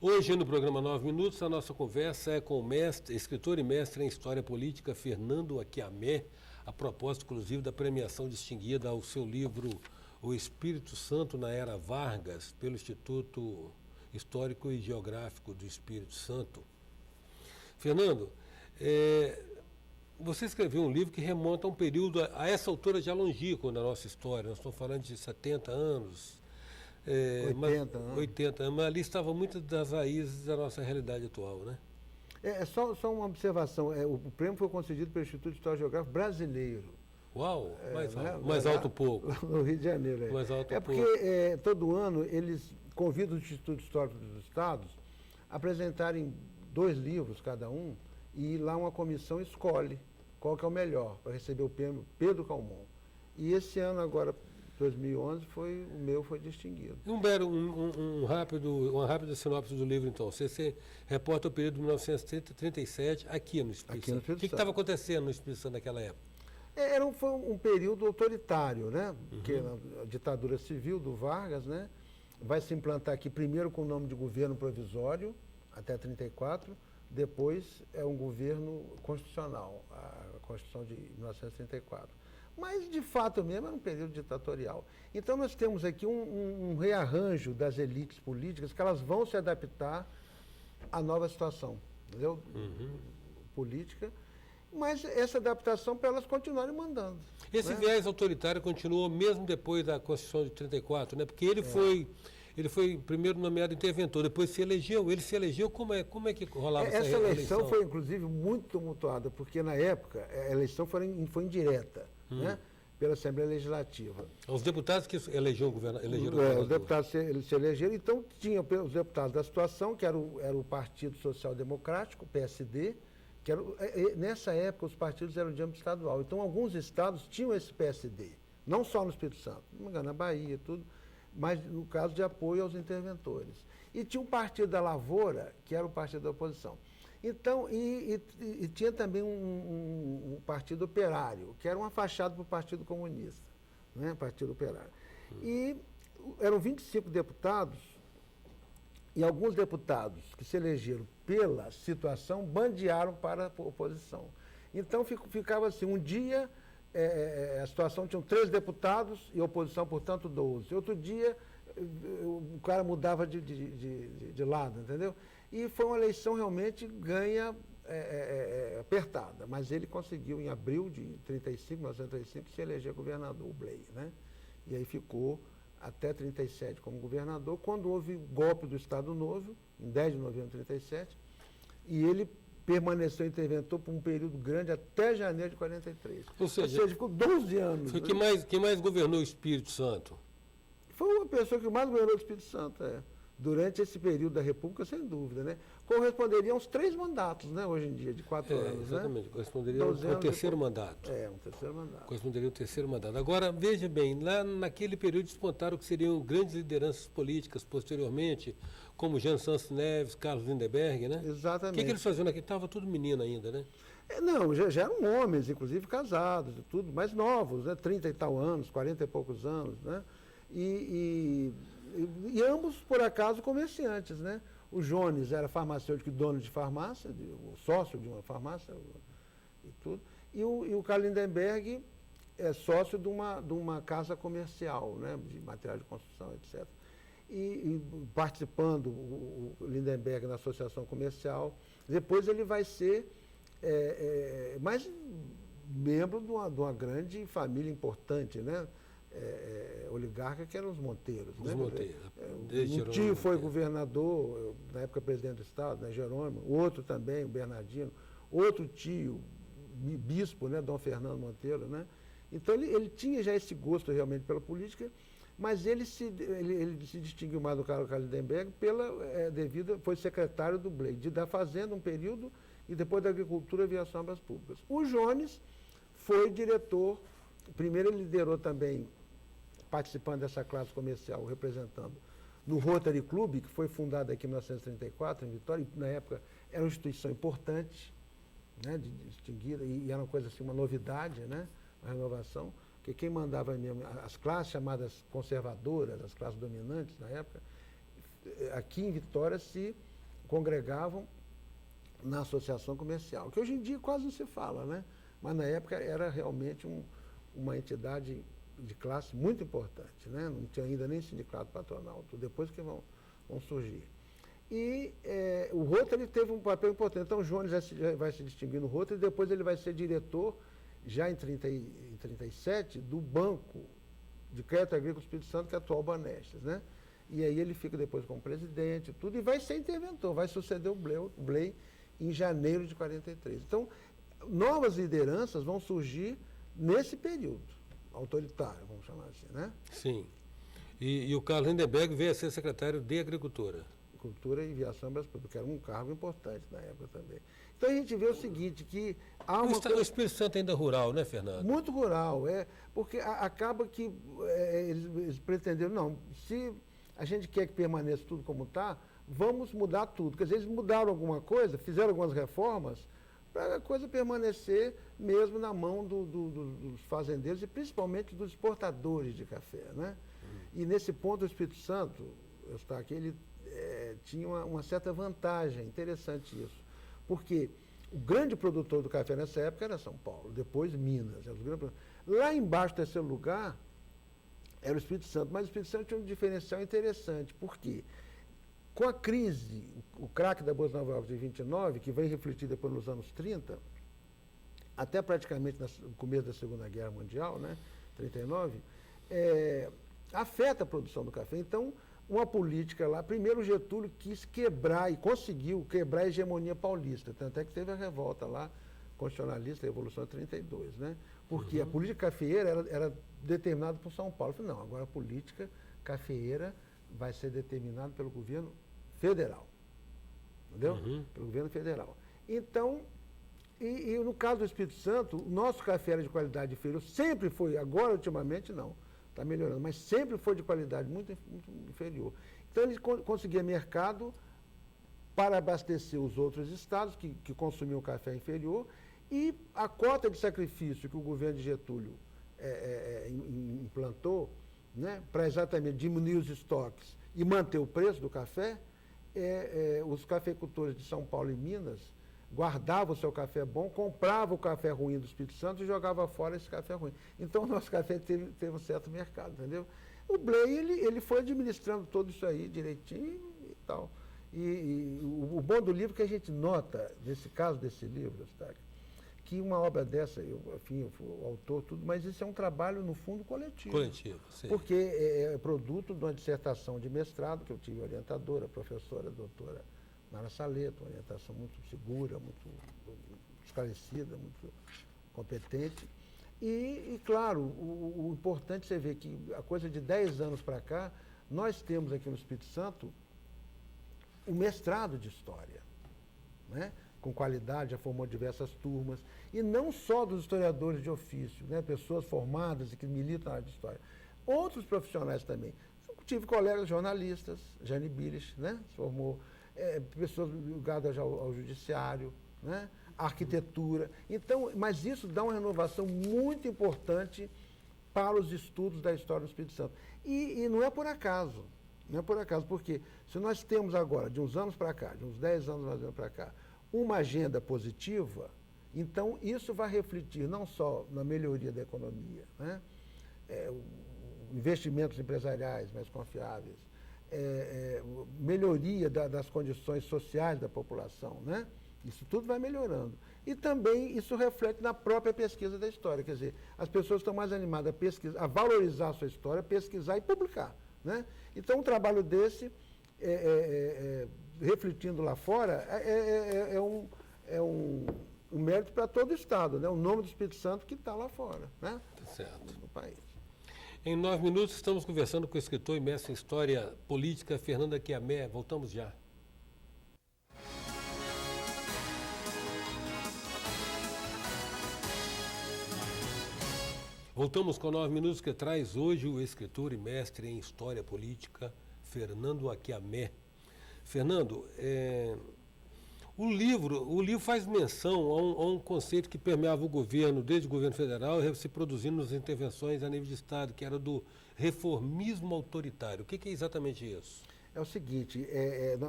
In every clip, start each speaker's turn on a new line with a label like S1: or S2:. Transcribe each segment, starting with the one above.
S1: Hoje, no programa 9 Minutos, a nossa conversa é com o mestre, escritor e mestre em História Política, Fernando Aquiamé, a propósito, inclusive, da premiação distinguida ao seu livro O Espírito Santo na Era Vargas, pelo Instituto Histórico e Geográfico do Espírito Santo. Fernando, você escreveu um livro que remonta a um período, a essa altura já longínquo na nossa história. Nós estamos falando de 70 anos. 80 anos, mas ali estavam muitas das raízes da nossa realidade atual, né?
S2: Só uma observação, o prêmio foi concedido pelo Instituto Histórico e Geográfico Brasileiro.
S1: Uau, mais alto um pouco.
S2: No Rio de Janeiro.
S1: Mais alto um
S2: porque todo ano eles convidam o Instituto Histórico dos Estados a apresentarem 2 livros cada um, e lá uma comissão escolhe qual que é o melhor para receber o prêmio Pedro Calmon. E esse ano agora, 2011, o meu foi distinguido.
S1: Uma rápida sinopse do livro, então. Você reporta o período de 1937 aqui no Espírito Santo. O que estava acontecendo no Espírito Santo naquela época?
S2: Foi um período autoritário, né? Porque a ditadura civil do Vargas, né, vai se implantar aqui primeiro com o nome de governo provisório, até 34, depois é um governo constitucional, a Constituição de 1934. Mas, de fato mesmo, era um período ditatorial. Então, nós temos aqui um rearranjo das elites políticas que elas vão se adaptar à nova situação, entendeu? Política, mas essa adaptação para elas continuarem mandando.
S1: Esse viés autoritário continuou mesmo depois da Constituição de 34, né? Porque ele foi primeiro nomeado interventor, depois se elegeu. Ele se elegeu, como é que rolava essa eleição?
S2: Essa eleição foi, inclusive, muito tumultuada, porque, na época, a eleição foi indireta, né, pela Assembleia Legislativa.
S1: Os deputados que elegeram o governador.
S2: Os deputados se elegeram, então tinha os deputados da situação, que era o Partido Social Democrático, o PSD, que nessa época os partidos eram de âmbito estadual. Então, alguns estados tinham esse PSD, não só no Espírito Santo, não me engano, na Bahia, tudo, mas no caso de apoio aos interventores. E tinha um Partido da Lavoura, que era o partido da oposição. Então, e tinha também um Partido Operário, que era uma fachada para o Partido Comunista, né? Partido Operário. E eram 25 deputados, e alguns deputados que se elegeram pela situação bandearam para a oposição. Então, ficava assim, um dia a situação tinha 3 deputados e a oposição, portanto, 12. Outro dia, o cara mudava de lado, entendeu? E foi uma eleição realmente ganha apertada, mas ele conseguiu, em abril de 1935, se eleger governador, o Blay, né? E aí ficou até 37 como governador, quando houve o golpe do Estado Novo, em 10 de novembro de 37, e ele permaneceu interventor por um período grande até janeiro de 43.
S1: Ou seja,
S2: ficou 12 anos.
S1: Foi quem mais governou o Espírito Santo?
S2: Foi uma pessoa que mais governou o Espírito Santo, durante esse período da República, sem dúvida, né? Corresponderia a uns 3 mandatos, né, hoje em dia, de 4 anos.
S1: Exatamente,
S2: né?
S1: Corresponderia ao terceiro mandato.
S2: Um terceiro mandato.
S1: Corresponderia ao terceiro mandato. Agora, veja bem, lá naquele período despontaram que seriam grandes lideranças políticas posteriormente, como Jean Santos Neves, Carlos Lindenberg, né?
S2: Exatamente.
S1: O que eles faziam aqui? Estava tudo menino ainda, né?
S2: Não, já eram homens, inclusive casados, e tudo, mais novos, né? 30 e tal anos, 40 e poucos anos, né? E ambos, por acaso, comerciantes, né? O Jones era farmacêutico e dono de farmácia, o sócio de uma farmácia e tudo. E o Carlos Lindenberg é sócio de uma casa comercial, né? De material de construção, etc. E participando, o Lindenberg na associação comercial. Depois ele vai ser mais membro de uma grande família importante, né? Oligarca, que eram os Monteiros.
S1: Os Monteiros.
S2: Um tio foi governador, na época presidente do Estado, né, Jerônimo, o outro também, o Bernardino, outro tio, bispo, né, Dom Fernando Monteiro, né? Então ele tinha já esse gosto realmente pela política, mas ele se distinguiu mais do Carlos Lindenberg foi secretário do Blay, da Fazenda um período, e depois da Agricultura, Aviação e Obras Públicas. O Jones foi diretor, primeiro ele liderou também, participando dessa classe comercial, representando no Rotary Club, que foi fundado aqui em 1934, em Vitória, e na época era uma instituição importante, né, distinguida, e era uma coisa assim, uma novidade, né, uma renovação, porque quem mandava mesmo, as classes chamadas conservadoras, as classes dominantes na época, aqui em Vitória se congregavam na associação comercial, que hoje em dia quase não se fala, né? Mas na época era realmente uma entidade de classe muito importante, né? Não tinha ainda nem sindicato patronal, depois que vão surgir. E o Rotary teve um papel importante. Então o Jones já vai se distinguir no Rotary, depois ele vai ser diretor, já em 1937, do Banco de Crédito Agrícola do Espírito Santo, que é a atual Banestes, né? E aí ele fica depois como presidente, tudo, e vai ser interventor, vai suceder o Bley em janeiro de 43. Então, novas lideranças vão surgir nesse período autoritário, vamos chamar assim, né?
S1: Sim. E o Carlos Lindenberg veio a ser secretário de Agricultura.
S2: Agricultura e Viação Brasileira, que era um cargo importante na época também. Então a gente vê o seguinte, que há uma
S1: O Espírito Santo ainda é rural, né, Fernando?
S2: muito rural, porque acaba que eles pretenderam, não, se a gente quer que permaneça tudo como está, vamos mudar tudo. Quer dizer, eles mudaram alguma coisa, fizeram algumas reformas para a coisa permanecer mesmo na mão dos fazendeiros e principalmente dos exportadores de café, né? E nesse ponto o Espírito Santo, ele tinha uma certa vantagem, interessante isso, porque o grande produtor do café nessa época era São Paulo, depois Minas. Lá embaixo, terceiro lugar, era o Espírito Santo, mas o Espírito Santo tinha um diferencial interessante, porque com a crise, o craque da Bolsa de Nova York de 29, que vem refletir depois nos anos 30, até praticamente no começo da Segunda Guerra Mundial, né, 39, afeta a produção do café. Então, uma política lá, primeiro o Getúlio quis quebrar e conseguiu quebrar a hegemonia paulista, tanto é que teve a revolta lá, constitucionalista, a Revolução de 32, né? Porque a política cafeeira era determinada por São Paulo. Eu falei, não, agora a política cafeeira vai ser determinada pelo governo federal, entendeu? Pelo governo federal. Então, e no caso do Espírito Santo, o nosso café era de qualidade inferior, sempre foi, agora ultimamente não, está melhorando, mas sempre foi de qualidade muito, muito inferior. Então ele conseguia mercado para abastecer os outros estados que consumiam café inferior, e a cota de sacrifício que o governo de Getúlio implantou, né, para exatamente diminuir os estoques e manter o preço do café, os cafeicultores de São Paulo e Minas guardavam o seu café bom, compravam o café ruim do Espírito Santo e jogavam fora esse café ruim. Então o nosso café teve um certo mercado, entendeu? O Bley, ele foi administrando tudo isso aí direitinho e tal. E o bom do livro que a gente nota, nesse caso desse livro, que uma obra dessa, eu fui o autor, tudo, mas isso é um trabalho, no fundo, coletivo.
S1: Coletivo, sim.
S2: Porque é produto de uma dissertação de mestrado, que eu tive orientadora, professora, doutora Nara Saleto, uma orientação muito segura, muito esclarecida, muito competente. E claro, o importante você ver que a coisa de 10 anos para cá, nós temos aqui no Espírito Santo o mestrado de História, né? Com qualidade, já formou diversas turmas, e não só dos historiadores de ofício, né? Pessoas formadas e que militam na área de História. Outros profissionais também. Tive colegas jornalistas, Jane Billes, né? Formou pessoas ligadas ao judiciário, né? Arquitetura. Então, mas isso dá uma renovação muito importante para os estudos da história do Espírito Santo. E não é por acaso. Não é por acaso, porque se nós temos agora, de uns anos para cá, de uns 10 anos mais ou menos para cá, uma agenda positiva, então isso vai refletir não só na melhoria da economia, né? Investimentos empresariais mais confiáveis, melhoria das condições sociais da população, né? Isso tudo vai melhorando. E também isso reflete na própria pesquisa da história, quer dizer, as pessoas estão mais animadas a pesquisar, a valorizar a sua história, pesquisar e publicar, né? Então um trabalho desse, refletindo lá fora, é um mérito para todo o Estado, né? O nome do Espírito Santo que está lá fora, né?
S1: Certo.
S2: No país.
S1: Em 9 minutos, estamos conversando com o escritor e mestre em História Política, Fernando Aquiamé. Voltamos já. Voltamos com 9 minutos, que traz hoje o escritor e mestre em História Política, Fernando Aquiamé. Fernando, o livro faz menção a um conceito que permeava o governo, desde o governo federal, se produzindo nas intervenções a nível de Estado, que era do reformismo autoritário. O que é exatamente isso?
S2: É o seguinte,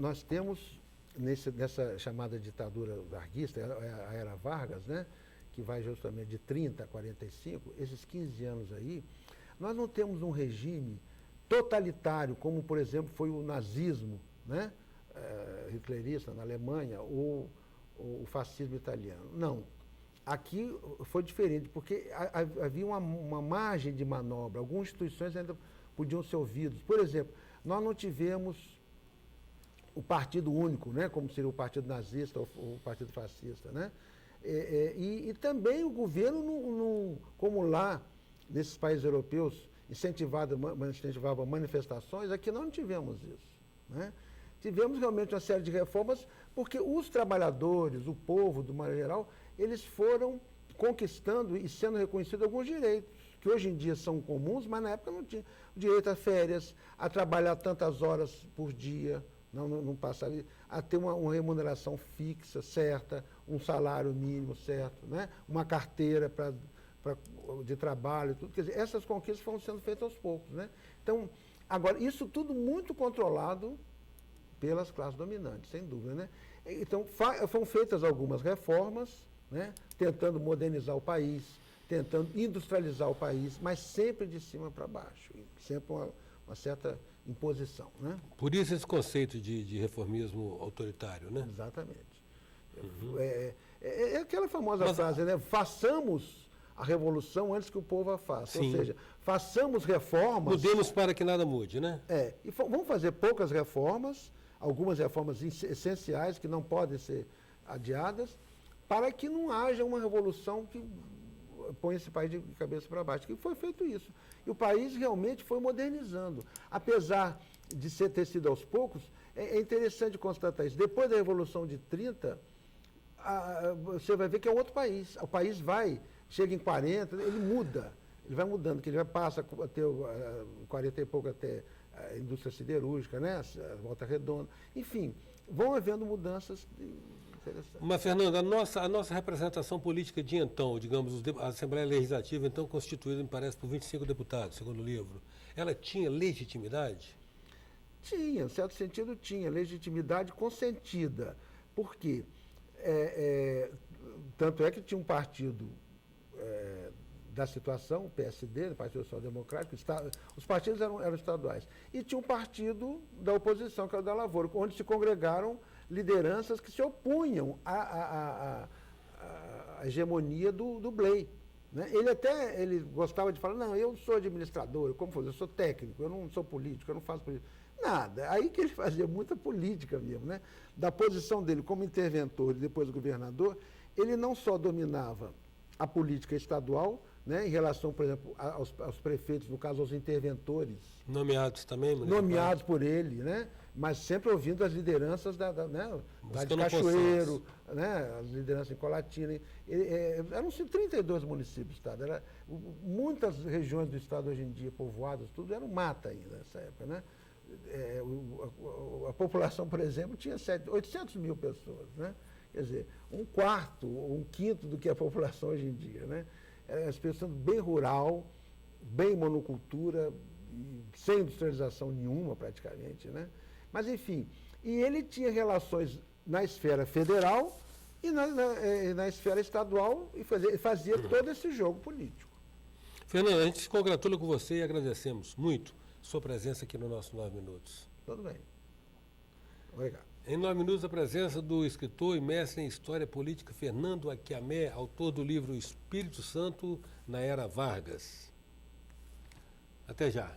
S2: nós temos nessa chamada ditadura varguista, a era Vargas, né, que vai justamente de 30 a 45, esses 15 anos aí, nós não temos um regime totalitário, como, por exemplo, foi o nazismo, né, hitlerista na Alemanha, ou o fascismo italiano. Não. Aqui foi diferente, porque havia uma margem de manobra, algumas instituições ainda podiam ser ouvidas. Por exemplo, nós não tivemos o partido único, né, como seria o partido nazista ou o partido fascista, né? E também o governo, como lá, nesses países europeus, incentivava manifestações, aqui nós não tivemos isso, né? Tivemos realmente uma série de reformas, porque os trabalhadores, o povo, de maneira geral, eles foram conquistando e sendo reconhecidos alguns direitos, que hoje em dia são comuns, mas na época não tinha. O direito a férias, a trabalhar tantas horas por dia, não passar ali, a ter uma remuneração fixa, certa, um salário mínimo certo, né? Uma carteira de trabalho, tudo. Quer dizer, essas conquistas foram sendo feitas aos poucos, né? Então, agora, isso tudo muito controlado pelas classes dominantes, sem dúvida, né? Então, foram feitas algumas reformas, né, tentando modernizar o país, tentando industrializar o país, mas sempre de cima para baixo, sempre uma certa imposição, né?
S1: Por isso esse conceito de reformismo autoritário, né?
S2: Exatamente. É aquela famosa frase, né? Façamos a revolução antes que o povo a faça. Sim. Ou seja, façamos reformas...
S1: Mudemos para que nada mude, né?
S2: E vamos fazer poucas reformas, algumas reformas essenciais que não podem ser adiadas, para que não haja uma revolução que põe esse país de cabeça para baixo. Que foi feito isso. E o país realmente foi modernizando. Apesar de ter sido aos poucos, é interessante constatar isso. Depois da Revolução de 30, você vai ver que é outro país. O país chega em 40, ele muda. Ele vai mudando, que ele passa a ter 40 e pouco até a indústria siderúrgica, né? A Volta Redonda. Enfim, vão havendo mudanças interessantes.
S1: Mas, Fernando, a nossa representação política de então, digamos, a Assembleia Legislativa, então constituída, me parece, por 25 deputados, segundo o livro, ela tinha legitimidade?
S2: Tinha, em certo sentido tinha, legitimidade consentida. Por quê? Tanto é que tinha um partido da situação, o PSD, o Partido Social Democrático, os partidos eram estaduais. E tinha um partido da oposição, que era o da Lavoura, onde se congregaram lideranças que se opunham à hegemonia do Blay. Né? Ele gostava de falar, não, eu sou administrador, eu sou técnico, eu não sou político, eu não faço política. Nada. Aí que ele fazia muita política mesmo, né? Da posição dele como interventor e depois governador, ele não só dominava a política estadual, né, em relação, por exemplo, aos prefeitos, no caso, aos interventores.
S1: Nomeados também,
S2: nomeados por ele, né? Mas sempre ouvindo as lideranças da de Cachoeiro, né? As lideranças em Colatina. Eram 32 municípios, tá? Muitas regiões do estado hoje em dia, povoadas, tudo, eram mata ainda nessa época, né? A população, por exemplo, tinha 800 mil pessoas, né? Quer dizer, um quarto ou um quinto do que a população hoje em dia, né? As pessoas bem rural, bem monocultura, sem industrialização nenhuma praticamente, né? Mas, enfim, e ele tinha relações na esfera federal e na esfera estadual e fazia todo esse jogo político.
S1: Fernando, a gente se congratula com você e agradecemos muito sua presença aqui no nosso 9 Minutos.
S2: Tudo bem. Obrigado.
S1: Em 9 Minutos, a presença do escritor e mestre em História Política Fernando Akiamé, autor do livro Espírito Santo na Era Vargas. Até já.